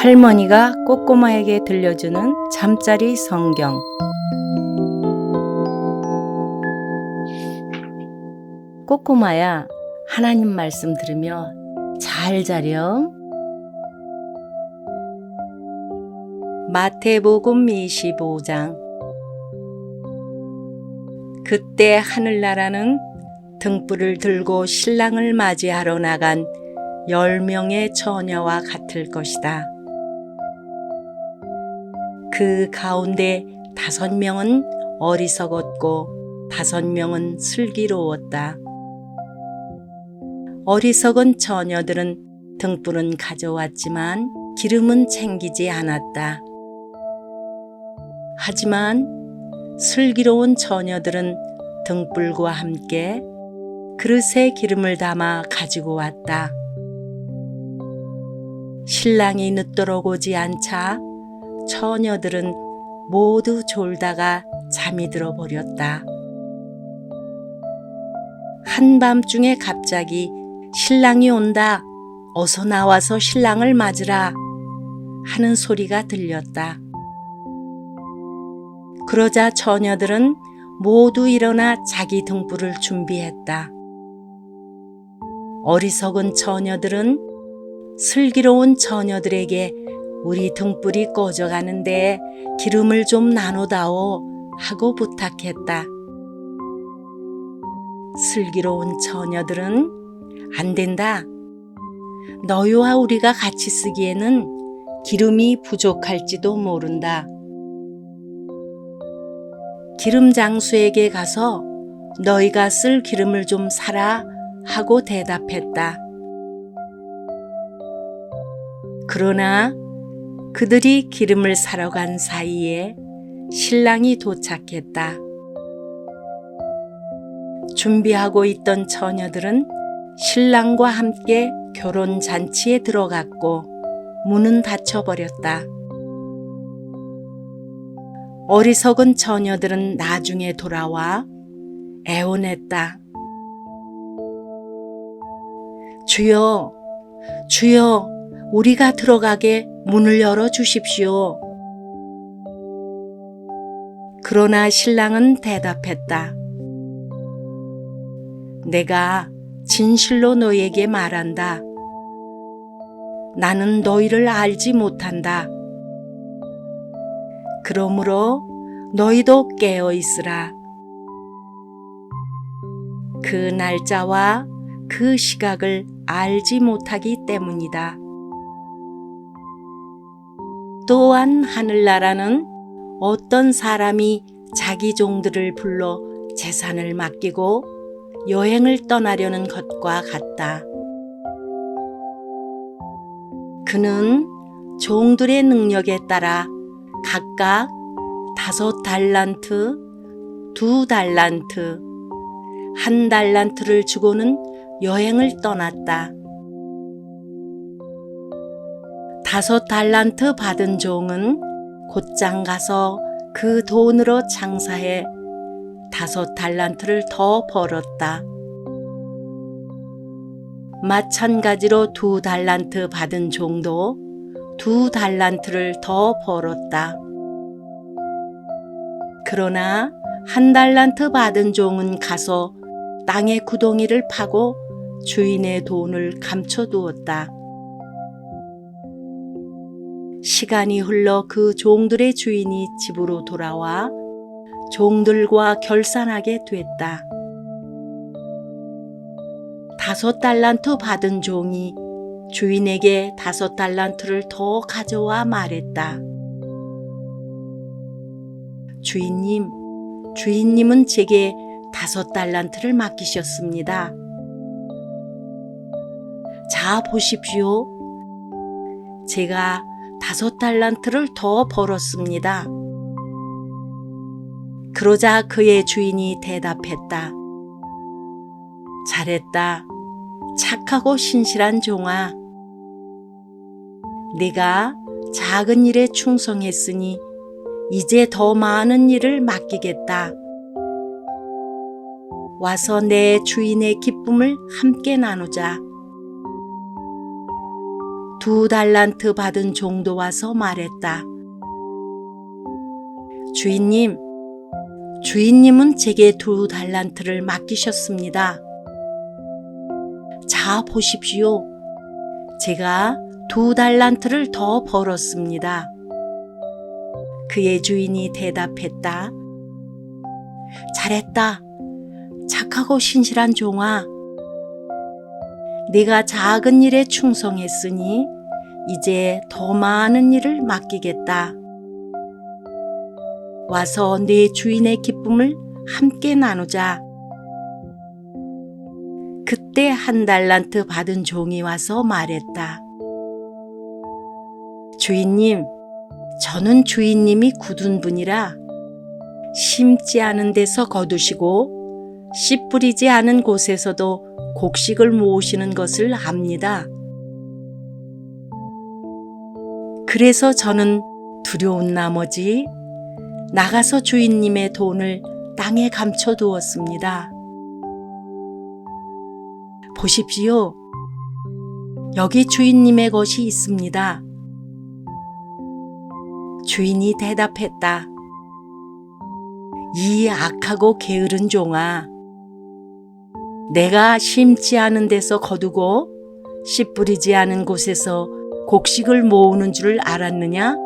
할머니가 꼬꼬마에게 들려주는 잠자리 성경. 꼬꼬마야, 하나님 말씀 들으며 잘 자렴. 마태복음 25장. 그때 하늘나라는 등불을 들고 신랑을 맞이하러 나간 10명의 처녀와 같을 것이다. 그 가운데 5명은 어리석었고 5명은 슬기로웠다. 어리석은 처녀들은 등불은 가져왔지만 기름은 챙기지 않았다. 하지만 슬기로운 처녀들은 등불과 함께 그릇에 기름을 담아 가지고 왔다. 신랑이 늦도록 오지 않자 처녀들은 모두 졸다가 잠이 들어버렸다. 한밤중에 갑자기 신랑이 온다. 어서 나와서 신랑을 맞으라. 하는 소리가 들렸다. 그러자 처녀들은 모두 일어나 자기 등불을 준비했다. 어리석은 처녀들은 슬기로운 처녀들에게 우리 등불이 꺼져가는데 기름을 좀 나눠다오 하고 부탁했다. 슬기로운 처녀들은 안 된다. 너희와 우리가 같이 쓰기에는 기름이 부족할지도 모른다. 기름 장수에게 가서 너희가 쓸 기름을 좀 사라 하고 대답했다. 그러나 그들이 기름을 사러 간 사이에 신랑이 도착했다. 준비하고 있던 처녀들은 신랑과 함께 결혼 잔치에 들어갔고 문은 닫혀버렸다. 어리석은 처녀들은 나중에 돌아와 애원했다. 주여, 주여, 우리가 들어가게 문을 열어 주십시오. 그러나 신랑은 대답했다. 내가 진실로 너희에게 말한다. 나는 너희를 알지 못한다. 그러므로 너희도 깨어 있으라. 그 날짜와 그 시각을 알지 못하기 때문이다. 또한 하늘나라는 어떤 사람이 자기 종들을 불러 재산을 맡기고 여행을 떠나려는 것과 같다. 그는 종들의 능력에 따라 각각 5달란트, 2달란트, 1달란트를 주고는 여행을 떠났다. 5달란트 받은 종은 곧장 가서 그 돈으로 장사해 5달란트를 더 벌었다. 마찬가지로 2달란트 받은 종도 2달란트를 더 벌었다. 그러나 1달란트 받은 종은 가서 땅의 구덩이를 파고 주인의 돈을 감춰두었다. 시간이 흘러 그 종들의 주인이 집으로 돌아와 종들과 결산하게 됐다. 5달란트 받은 종이 주인에게 5달란트를 더 가져와 말했다. 주인님은 제게 5달란트를 맡기셨습니다. 자, 보십시오. 제가 5달란트를 더 벌었습니다. 그러자 그의 주인이 대답했다. 잘했다. 착하고 신실한 종아. 네가 작은 일에 충성했으니 이제 더 많은 일을 맡기겠다. 와서 내 주인의 기쁨을 함께 나누자. 2달란트 받은 종도 와서 말했다. 주인님, 주인님은 제게 2달란트를 맡기셨습니다. 자, 보십시오. 제가 2달란트를 더 벌었습니다. 그의 주인이 대답했다. 잘했다. 착하고 신실한 종아. 네가 작은 일에 충성했으니 이제 더 많은 일을 맡기겠다. 와서 네 주인의 기쁨을 함께 나누자. 그때 1달란트 받은 종이 와서 말했다. 주인님, 저는 주인님이 굳은 분이라 심지 않은 데서 거두시고 씨 뿌리지 않은 곳에서도 곡식을 모으시는 것을 압니다. 그래서 저는 두려운 나머지 나가서 주인님의 돈을 땅에 감춰두었습니다. 보십시오. 여기 주인님의 것이 있습니다. 주인이 대답했다. 이 악하고 게으른 종아, 내가 심지 않은 데서 거두고 씨 뿌리지 않은 곳에서 곡식을 모으는 줄 알았느냐?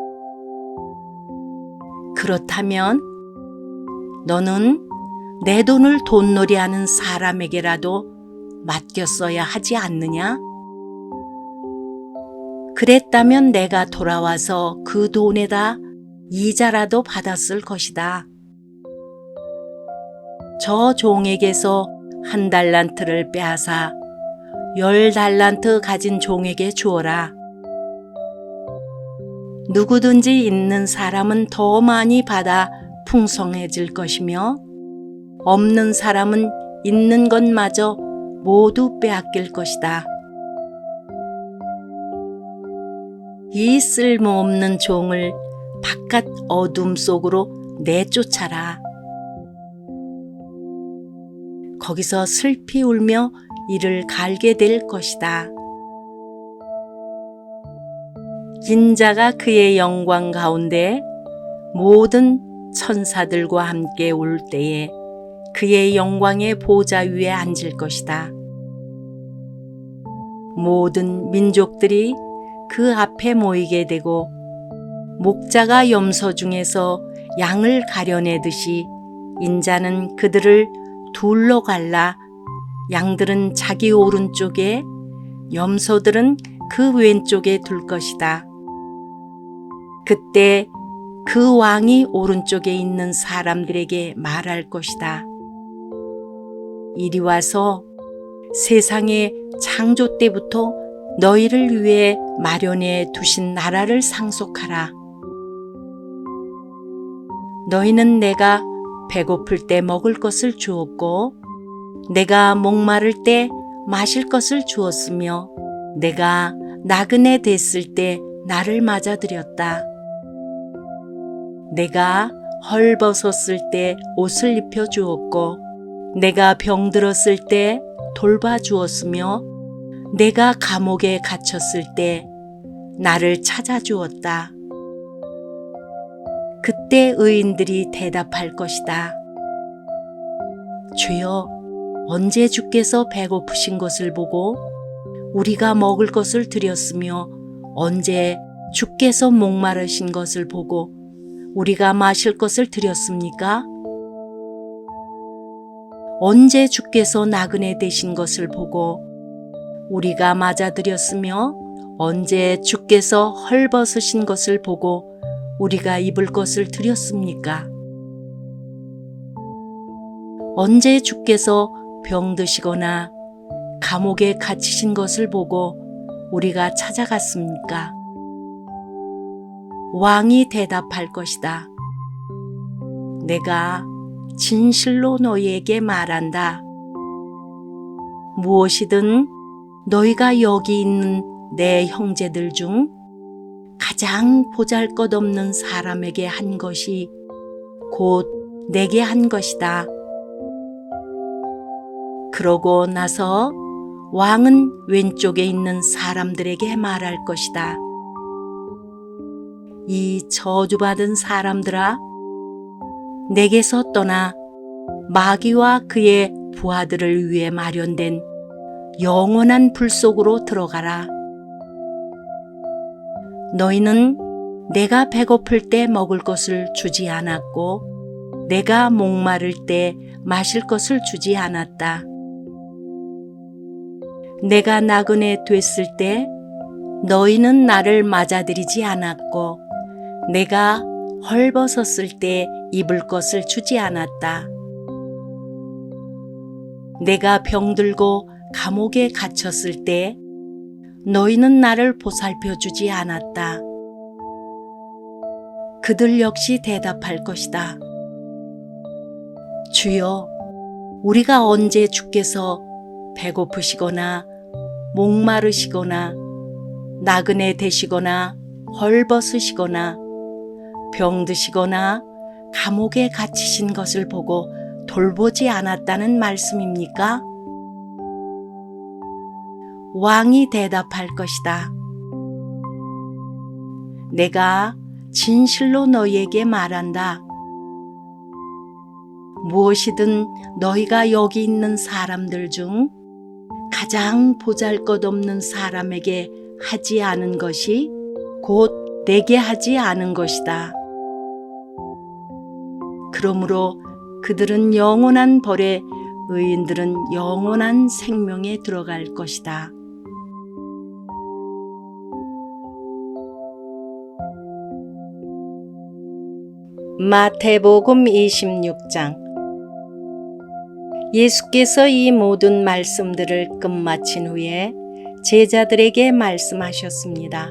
그렇다면 너는 내 돈을 돈놀이하는 사람에게라도 맡겼어야 하지 않느냐? 그랬다면 내가 돌아와서 그 돈에다 이자라도 받았을 것이다. 저 종에게서 1달란트를 빼앗아 10달란트 가진 종에게 주어라. 누구든지 있는 사람은 더 많이 받아 풍성해질 것이며 없는 사람은 있는 것마저 모두 빼앗길 것이다. 이 쓸모없는 종을 바깥 어둠 속으로 내쫓아라. 거기서 슬피 울며 이를 갈게 될 것이다. 인자가 그의 영광 가운데 모든 천사들과 함께 올 때에 그의 영광의 보좌 위에 앉을 것이다. 모든 민족들이 그 앞에 모이게 되고 목자가 염소 중에서 양을 가려내듯이 인자는 그들을 둘로 갈라 양들은 자기 오른쪽에 염소들은 그 왼쪽에 둘 것이다. 그때 그 왕이 오른쪽에 있는 사람들에게 말할 것이다. 이리 와서 세상의 창조 때부터 너희를 위해 마련해 두신 나라를 상속하라. 너희는 내가 배고플 때 먹을 것을 주었고 내가 목마를 때 마실 것을 주었으며 내가 나그네 됐을 때 나를 맞아들였다. 내가 헐벗었을 때 옷을 입혀 주었고 내가 병들었을 때 돌봐 주었으며 내가 감옥에 갇혔을 때 나를 찾아주었다. 그때 의인들이 대답할 것이다. 주여, 언제 주께서 배고프신 것을 보고 우리가 먹을 것을 드렸으며 언제 주께서 목마르신 것을 보고 우리가 마실 것을 드렸습니까? 언제 주께서 나그네 되신 것을 보고 우리가 맞아드렸으며 언제 주께서 헐벗으신 것을 보고 우리가 입을 것을 드렸습니까? 언제 주께서 병드시거나 감옥에 갇히신 것을 보고 우리가 찾아갔습니까? 왕이 대답할 것이다. 내가 진실로 너희에게 말한다. 무엇이든 너희가 여기 있는 내 형제들 중 가장 보잘것없는 사람에게 한 것이 곧 내게 한 것이다. 그러고 나서 왕은 왼쪽에 있는 사람들에게 말할 것이다. 이 저주받은 사람들아, 내게서 떠나 마귀와 그의 부하들을 위해 마련된 영원한 불 속으로 들어가라. 너희는 내가 배고플 때 먹을 것을 주지 않았고 내가 목마를 때 마실 것을 주지 않았다. 내가 나그네 됐을 때 너희는 나를 맞아들이지 않았고 내가 헐벗었을 때 입을 것을 주지 않았다. 내가 병들고 감옥에 갇혔을 때 너희는 나를 보살펴 주지 않았다. 그들 역시 대답할 것이다. 주여, 우리가 언제 주께서 배고프시거나 목마르시거나 나그네 되시거나 헐벗으시거나 병드시거나 감옥에 갇히신 것을 보고 돌보지 않았다는 말씀입니까? 왕이 대답할 것이다. 내가 진실로 너희에게 말한다. 무엇이든 너희가 여기 있는 사람들 중 가장 보잘것없는 사람에게 하지 않은 것이 곧 내게 하지 않은 것이다. 그러므로 그들은 영원한 벌에, 의인들은 영원한 생명에 들어갈 것이다. 마태복음 26장. 예수께서 이 모든 말씀들을 끝마친 후에 제자들에게 말씀하셨습니다.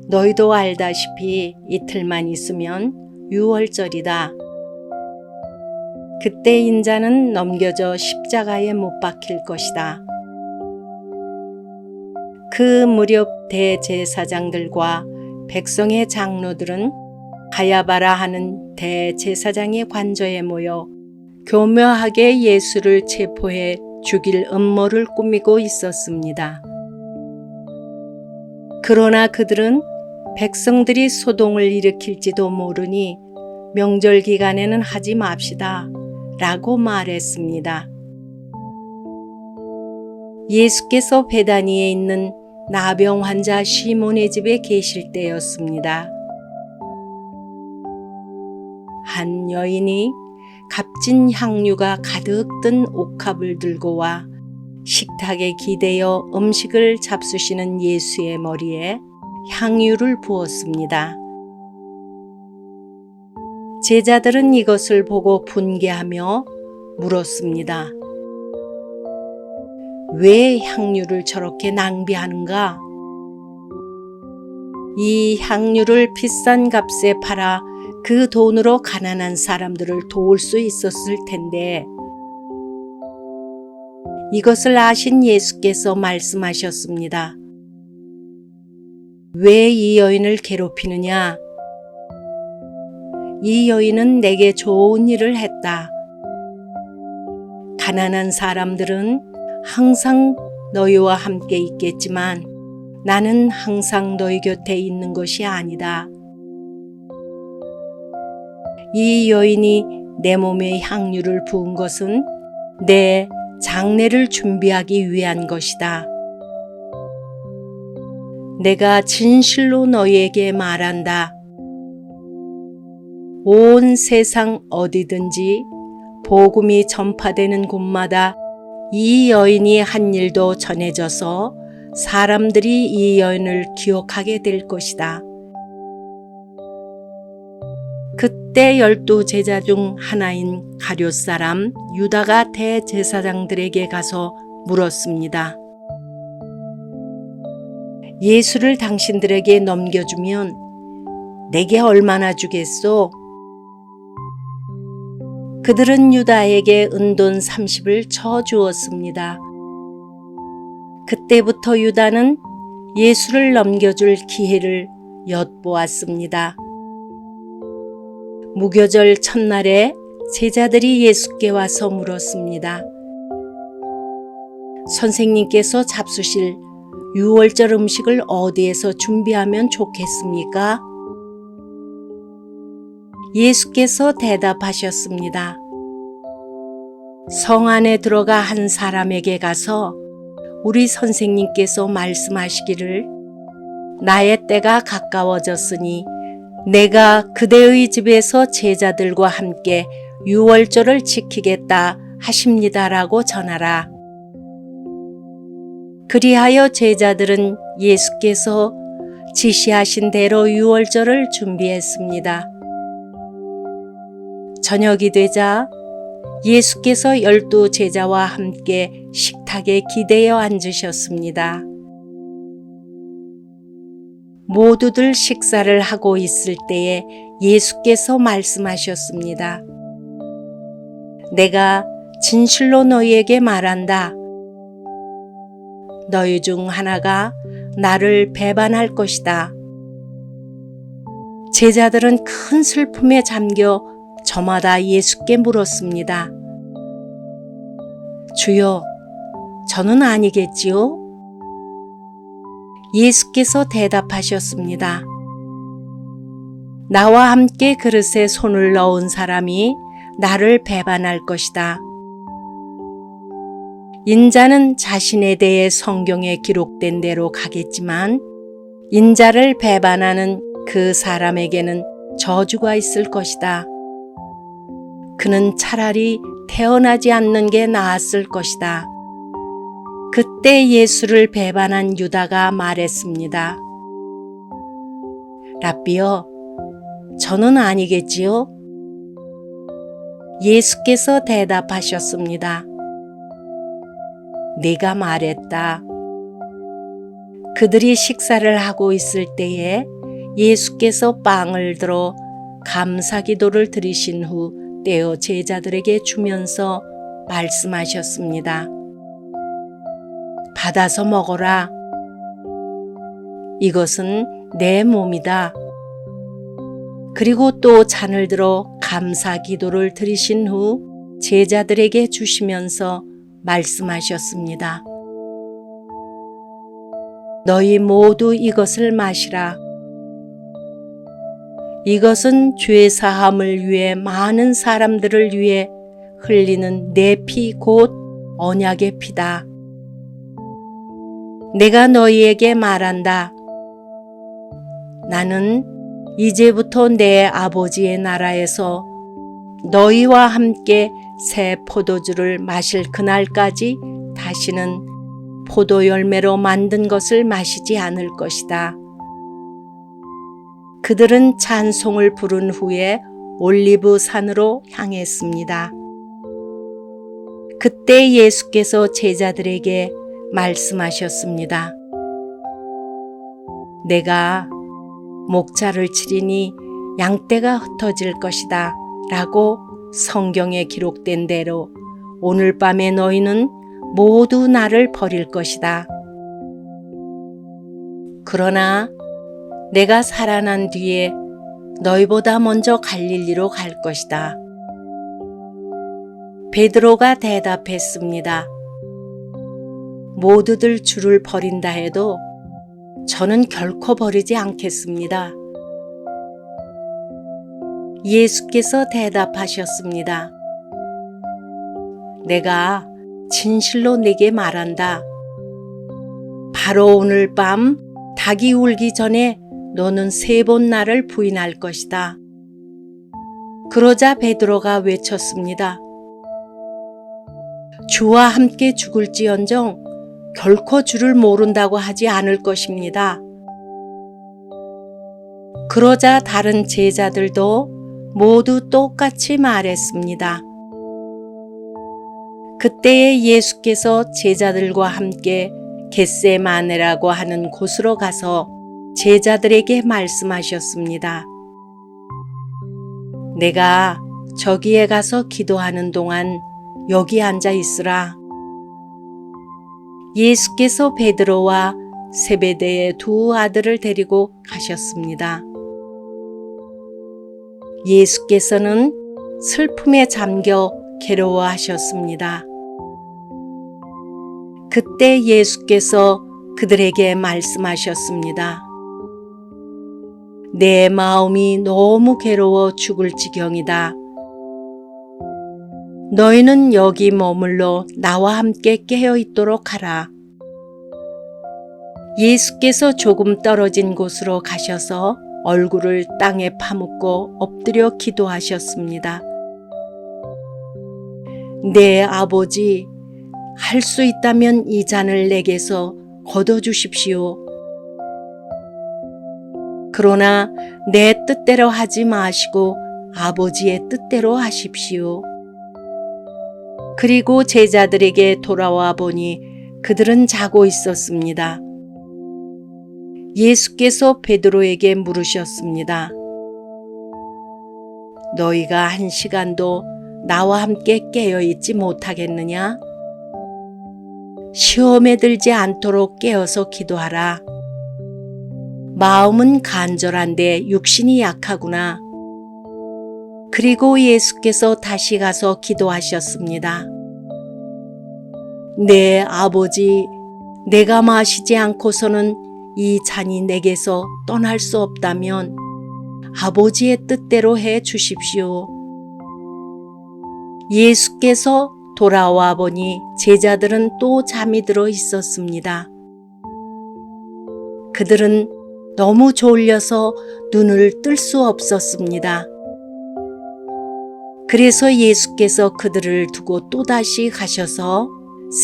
너희도 알다시피 이틀만 있으면 유월절이다. 그때 인자는 넘겨져 십자가에 못 박힐 것이다. 그 무렵 대제사장들과 백성의 장로들은 가야바라 하는 대제사장의 관저에 모여 교묘하게 예수를 체포해 죽일 음모를 꾸미고 있었습니다. 그러나 그들은 백성들이 소동을 일으킬지도 모르니 명절 기간에는 하지 맙시다 라고 말했습니다. 예수께서 베다니에 있는 나병 환자 시몬의 집에 계실 때였습니다. 한 여인이 값진 향유가 가득 든 옥합을 들고 와 식탁에 기대어 음식을 잡수시는 예수의 머리에 향유를 부었습니다. 제자들은 이것을 보고 분개하며 물었습니다. 왜 향유를 저렇게 낭비하는가? 이 향유를 비싼 값에 팔아 그 돈으로 가난한 사람들을 도울 수 있었을 텐데, 이것을 아신 예수께서 말씀하셨습니다. 왜 이 여인을 괴롭히느냐? 이 여인은 내게 좋은 일을 했다. 가난한 사람들은 항상 너희와 함께 있겠지만 나는 항상 너희 곁에 있는 것이 아니다. 이 여인이 내 몸에 향유를 부은 것은 내 장례를 준비하기 위한 것이다. 내가 진실로 너희에게 말한다. 온 세상 어디든지 복음이 전파되는 곳마다 이 여인이 한 일도 전해져서 사람들이 이 여인을 기억하게 될 것이다. 그때 12 제자 중 하나인 가룟 사람 유다가 대제사장들에게 가서 물었습니다. 예수를 당신들에게 넘겨주면 내게 얼마나 주겠소? 그들은 유다에게 은돈 30을 쳐 주었습니다. 그때부터 유다는 예수를 넘겨줄 기회를 엿보았습니다. 무교절 첫날에 제자들이 예수께 와서 물었습니다. 선생님께서 잡수실 유월절 음식을 어디에서 준비하면 좋겠습니까? 예수께서 대답하셨습니다. 성 안에 들어가 한 사람에게 가서 우리 선생님께서 말씀하시기를 나의 때가 가까워졌으니 내가 그대의 집에서 제자들과 함께 유월절을 지키겠다 하십니다라고 전하라. 그리하여 제자들은 예수께서 지시하신 대로 유월절을 준비했습니다. 저녁이 되자 예수께서 12 제자와 함께 식탁에 기대어 앉으셨습니다. 모두들 식사를 하고 있을 때에 예수께서 말씀하셨습니다. 내가 진실로 너희에게 말한다. 너희 중 하나가 나를 배반할 것이다. 제자들은 큰 슬픔에 잠겨 저마다 예수께 물었습니다. 주여, 저는 아니겠지요? 예수께서 대답하셨습니다. 나와 함께 그릇에 손을 넣은 사람이 나를 배반할 것이다. 인자는 자신에 대해 성경에 기록된 대로 가겠지만 인자를 배반하는 그 사람에게는 저주가 있을 것이다. 그는 차라리 태어나지 않는 게 나았을 것이다. 그때 예수를 배반한 유다가 말했습니다. 랍비여, 저는 아니겠지요? 예수께서 대답하셨습니다. 네가 말했다. 그들이 식사를 하고 있을 때에 예수께서 빵을 들어 감사기도를 드리신 후 떼어 제자들에게 주면서 말씀하셨습니다. 받아서 먹어라. 이것은 내 몸이다. 그리고 또 잔을 들어 감사기도를 드리신 후 제자들에게 주시면서 말씀하셨습니다. 너희 모두 이것을 마시라. 이것은 죄 사함을 위해 많은 사람들을 위해 흘리는 내 피 곧 언약의 피다. 내가 너희에게 말한다. 나는 이제부터 내 아버지의 나라에서 너희와 함께 새 포도주를 마실 그날까지 다시는 포도 열매로 만든 것을 마시지 않을 것이다. 그들은 찬송을 부른 후에 올리브 산으로 향했습니다. 그때 예수께서 제자들에게 말씀하셨습니다. 내가 목자를 치리니 양떼가 흩어질 것이다 라고 성경에 기록된 대로 오늘 밤에 너희는 모두 나를 버릴 것이다. 그러나 내가 살아난 뒤에 너희보다 먼저 갈릴리로 갈 것이다. 베드로가 대답했습니다. 모두들 주를 버린다 해도 저는 결코 버리지 않겠습니다. 예수께서 대답하셨습니다. 내가 진실로 네게 말한다. 바로 오늘 밤 닭이 울기 전에 너는 3번 나를 부인할 것이다. 그러자 베드로가 외쳤습니다. 주와 함께 죽을지언정 결코 주를 모른다고 하지 않을 것입니다. 그러자 다른 제자들도 모두 똑같이 말했습니다. 그때에 예수께서 제자들과 함께 겟세마네라고 하는 곳으로 가서 제자들에게 말씀하셨습니다. 내가 저기에 가서 기도하는 동안 여기 앉아 있으라. 예수께서 베드로와 세베대의 2 아들을 데리고 가셨습니다. 예수께서는 슬픔에 잠겨 괴로워하셨습니다. 그때 예수께서 그들에게 말씀하셨습니다. 내 마음이 너무 괴로워 죽을 지경이다. 너희는 여기 머물러 나와 함께 깨어 있도록 하라. 예수께서 조금 떨어진 곳으로 가셔서 얼굴을 땅에 파묻고 엎드려 기도하셨습니다. 내 아버지, 할 수 있다면 이 잔을 내게서 거둬주십시오. 그러나 내 뜻대로 하지 마시고 아버지의 뜻대로 하십시오. 그리고 제자들에게 돌아와 보니 그들은 자고 있었습니다. 예수께서 베드로에게 물으셨습니다. 너희가 1시간도 나와 함께 깨어 있지 못하겠느냐? 시험에 들지 않도록 깨어서 기도하라. 마음은 간절한데 육신이 약하구나. 그리고 예수께서 다시 가서 기도하셨습니다. 내 아버지, 내가 마시지 않고서는 이 잔이 내게서 떠날 수 없다면 아버지의 뜻대로 해 주십시오. 예수께서 돌아와 보니 제자들은 또 잠이 들어 있었습니다. 그들은 너무 졸려서 눈을 뜰 수 없었습니다. 그래서 예수께서 그들을 두고 또다시 가셔서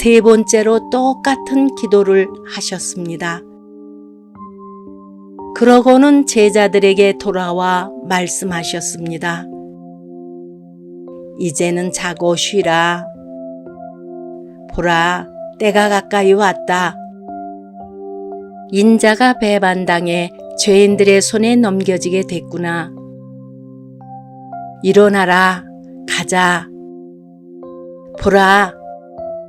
3번째로 똑같은 기도를 하셨습니다. 그러고는 제자들에게 돌아와 말씀하셨습니다. 이제는 자고 쉬라. 보라, 때가 가까이 왔다. 인자가 배반당해 죄인들의 손에 넘겨지게 됐구나. 일어나라, 가자. 보라,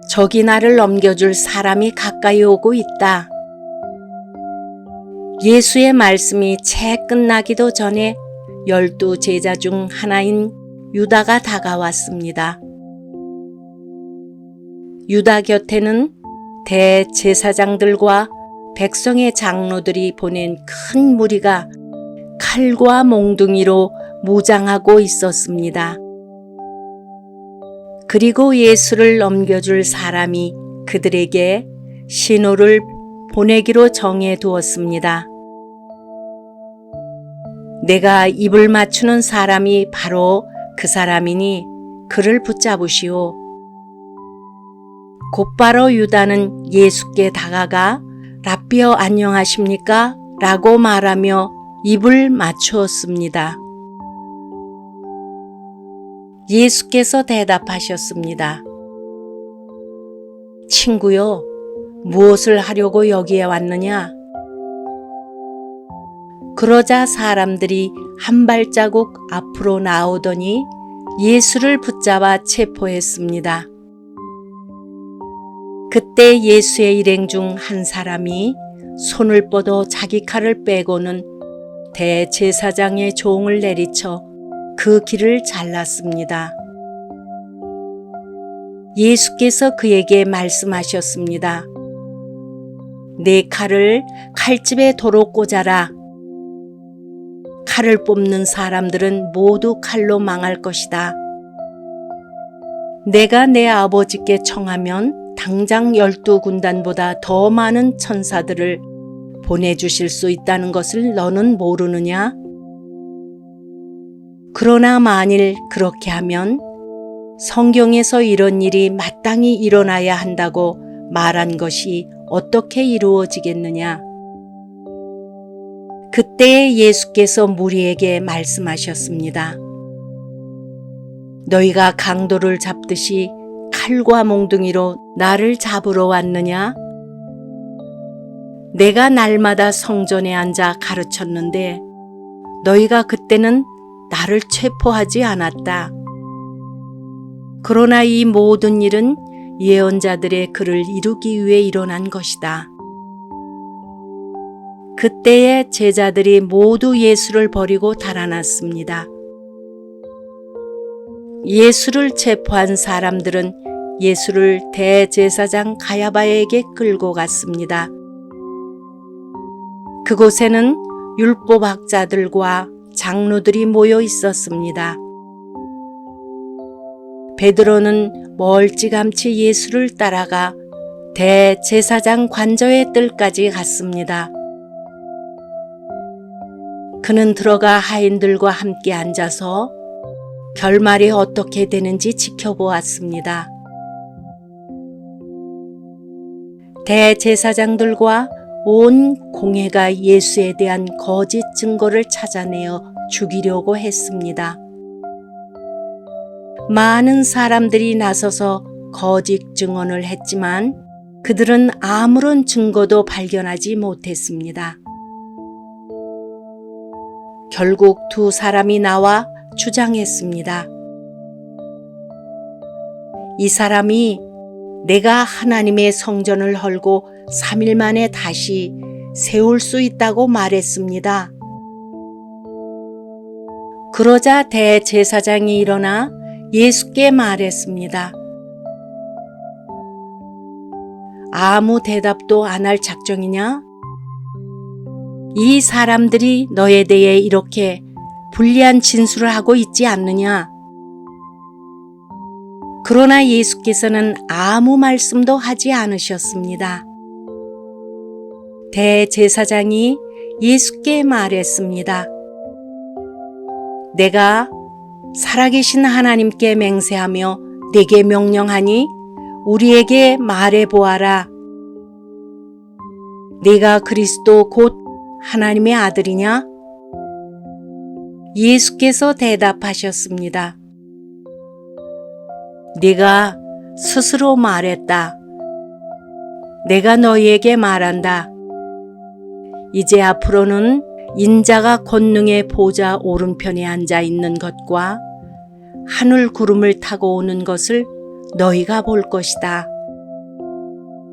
저기 나를 넘겨줄 사람이 가까이 오고 있다. 예수의 말씀이 채 끝나기도 전에 12 제자 중 하나인 유다가 다가왔습니다. 유다 곁에는 대제사장들과 백성의 장로들이 보낸 큰 무리가 칼과 몽둥이로 무장하고 있었습니다. 그리고 예수를 넘겨줄 사람이 그들에게 신호를 보내기로 정해 두었습니다. 내가 입을 맞추는 사람이 바로 그 사람이니 그를 붙잡으시오. 곧바로 유다는 예수께 다가가 라삐어 안녕하십니까? 라고 말하며 입을 맞추었습니다. 예수께서 대답하셨습니다. 친구요, 무엇을 하려고 여기에 왔느냐? 그러자 사람들이 한 발자국 앞으로 나오더니 예수를 붙잡아 체포했습니다. 그때 예수의 일행 중 한 사람이 손을 뻗어 자기 칼을 빼고는 대제사장의 종을 내리쳐 그 길을 잘랐습니다. 예수께서 그에게 말씀하셨습니다. 내 칼을 칼집에 도로 꽂아라. 칼을 뽑는 사람들은 모두 칼로 망할 것이다. 내가 내 아버지께 청하면 당장 12군단보다 더 많은 천사들을 보내주실 수 있다는 것을 너는 모르느냐? 그러나 만일 그렇게 하면 성경에서 이런 일이 마땅히 일어나야 한다고 말한 것이 어떻게 이루어지겠느냐? 그때 예수께서 무리에게 말씀하셨습니다. 너희가 강도를 잡듯이 칼과 몽둥이로 나를 잡으러 왔느냐? 내가 날마다 성전에 앉아 가르쳤는데 너희가 그때는 나를 체포하지 않았다. 그러나 이 모든 일은 예언자들의 글을 이루기 위해 일어난 것이다. 그때에 제자들이 모두 예수를 버리고 달아났습니다. 예수를 체포한 사람들은 예수를 대제사장 가야바에게 끌고 갔습니다. 그곳에는 율법학자들과 장로들이 모여 있었습니다. 베드로는 멀찌감치 예수를 따라가 대제사장 관저의 뜰까지 갔습니다. 그는 들어가 하인들과 함께 앉아서 결말이 어떻게 되는지 지켜보았습니다. 대제사장들과 온 공회가 예수에 대한 거짓 증거를 찾아내어 죽이려고 했습니다. 많은 사람들이 나서서 거짓 증언을 했지만 그들은 아무런 증거도 발견하지 못했습니다. 결국 두 사람이 나와 주장했습니다. 이 사람이 내가 하나님의 성전을 헐고 3일 만에 다시 세울 수 있다고 말했습니다. 그러자 대제사장이 일어나 예수께 말했습니다. 아무 대답도 안 할 작정이냐? 이 사람들이 너에 대해 이렇게 불리한 진술을 하고 있지 않느냐? 그러나 예수께서는 아무 말씀도 하지 않으셨습니다. 대제사장이 예수께 말했습니다. 내가 살아계신 하나님께 맹세하며 네게 명령하니 우리에게 말해보아라. 네가 그리스도 곧 하나님의 아들이냐? 예수께서 대답하셨습니다. 네가 스스로 말했다. 내가 너희에게 말한다. 이제 앞으로는 인자가 권능의 보좌 오른편에 앉아 있는 것과 하늘 구름을 타고 오는 것을 너희가 볼 것이다.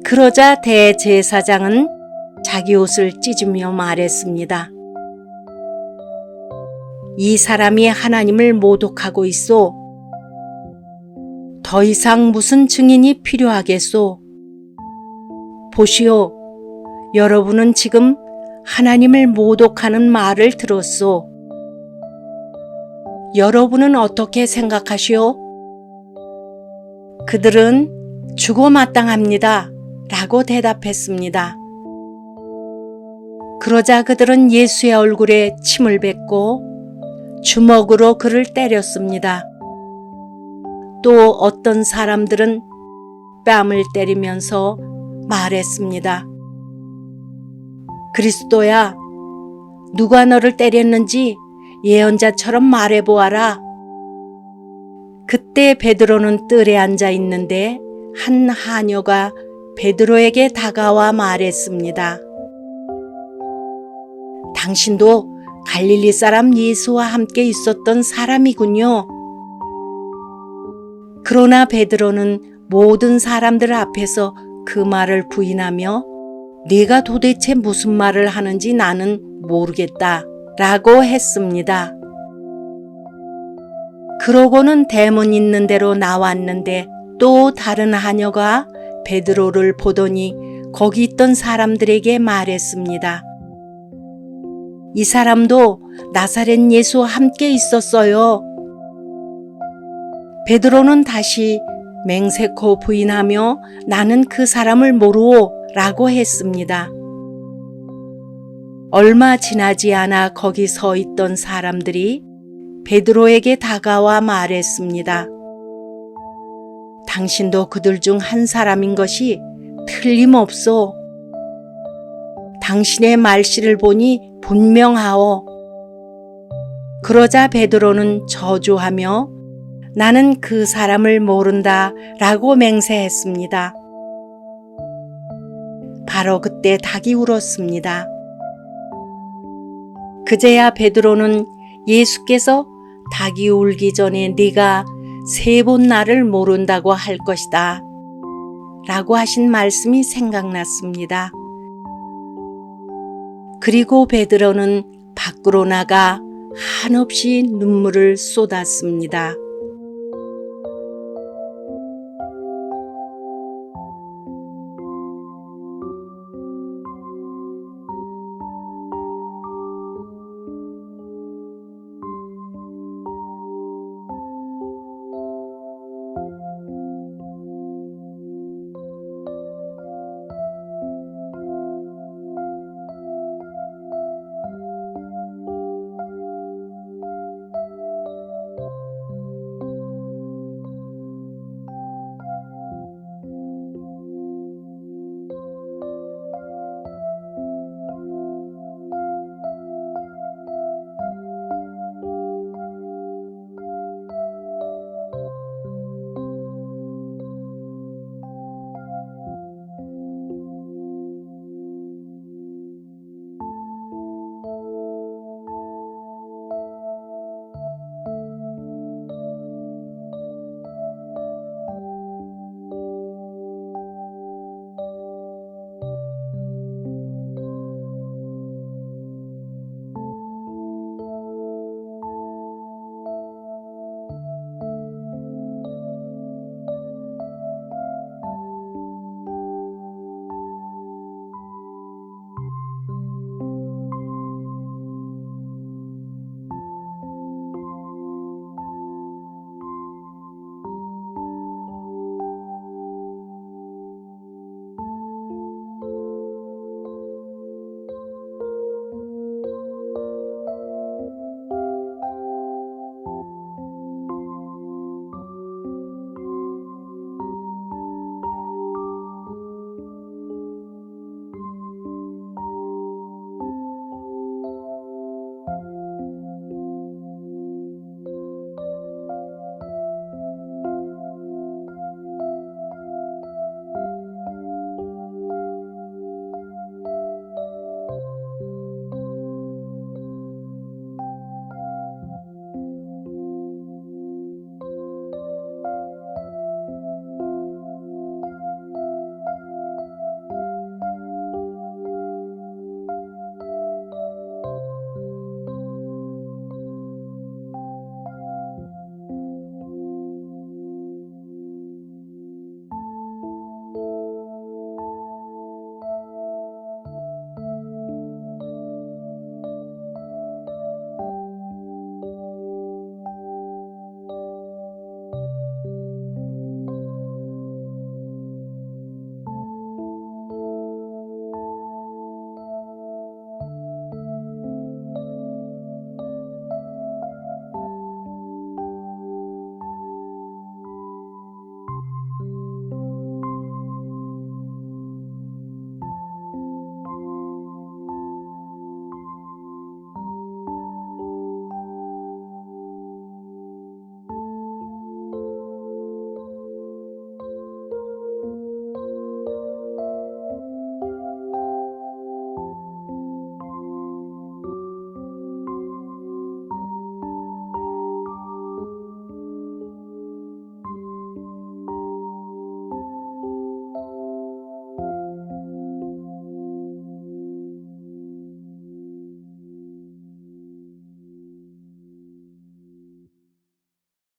그러자 대제사장은 자기 옷을 찢으며 말했습니다. 이 사람이 하나님을 모독하고 있소. 더 이상 무슨 증인이 필요하겠소? 보시오. 여러분은 지금 하나님을 모독하는 말을 들었소. 여러분은 어떻게 생각하시오? 그들은 죽어 마땅합니다. 라고 대답했습니다. 그러자 그들은 예수의 얼굴에 침을 뱉고 주먹으로 그를 때렸습니다. 또 어떤 사람들은 뺨을 때리면서 말했습니다. 그리스도야, 누가 너를 때렸는지 예언자처럼 말해보아라. 그때 베드로는 뜰에 앉아 있는데 한 하녀가 베드로에게 다가와 말했습니다. 당신도 갈릴리 사람 예수와 함께 있었던 사람이군요. 그러나 베드로는 모든 사람들 앞에서 그 말을 부인하며 네가 도대체 무슨 말을 하는지 나는 모르겠다 라고 했습니다. 그러고는 대문 있는 데로 나왔는데 또 다른 하녀가 베드로를 보더니 거기 있던 사람들에게 말했습니다. 이 사람도 나사렛 예수와 함께 있었어요. 베드로는 다시 맹세코 부인하며 나는 그 사람을 모르오 라고 했습니다. 얼마 지나지 않아 거기 서 있던 사람들이 베드로에게 다가와 말했습니다. 당신도 그들 중 한 사람인 것이 틀림없소. 당신의 말씨를 보니 분명하오. 그러자 베드로는 저주하며 나는 그 사람을 모른다 라고 맹세했습니다. 바로 그때 닭이 울었습니다. 그제야 베드로는 예수께서 닭이 울기 전에 네가 3번 나를 모른다고 할 것이다 라고 하신 말씀이 생각났습니다. 그리고 베드로는 밖으로 나가 한없이 눈물을 쏟았습니다.